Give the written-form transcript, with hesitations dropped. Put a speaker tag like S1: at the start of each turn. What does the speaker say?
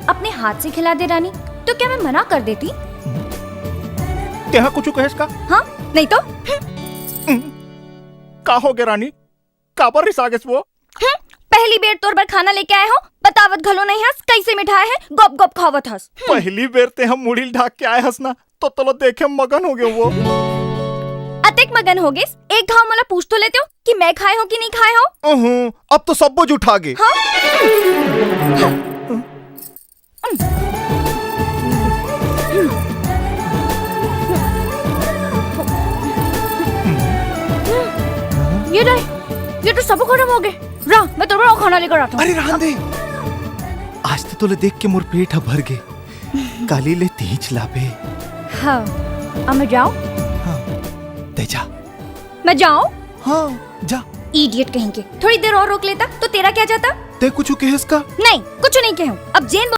S1: अपने हाथ से खिला दे रानी, तो क्या मैं मना कर देती?
S2: क्या कुछ कहेस का?
S1: हाँ नहीं तो
S2: का हो गया रानी? काबर रिसागेस वो?
S1: पहली बेर तोर बर खाना लेके आए हो, बतावत घलो नहीं हस कैसे मिठाई है, गप गप खावत हस।
S2: पहली बेर ते हम मुड़ील ढाक के आए हस ना, तो तलो देखे मगन हो गए वो।
S1: अतेक मगन हो गेस, एक घाव मला पूछ तो लेते हो कि मैं खाए हो कि नहीं खाए हो।
S2: अब तो सब बोझ उठा गए।
S1: हाँ? ये रहे, ये तो सब खत्म हो गए। रा, मैं तुम्हारा खाना लेकर आता हूँ।
S2: अरे रहन दे, आज तो तोले देख के मोर पेट भर गए। काली ले तीच लाबे।
S1: हाँ, अब मैं जाऊँ?
S2: हाँ, दे जा।
S1: मैं जाऊँ?
S2: हाँ, जा।
S1: इडियट कहीं के, थोड़ी देर और रोक लेता तो तेरा क्या जाता?
S2: ते कुछ कहेस का?
S1: नहीं, कुछ नहीं कहूँ। अब जेन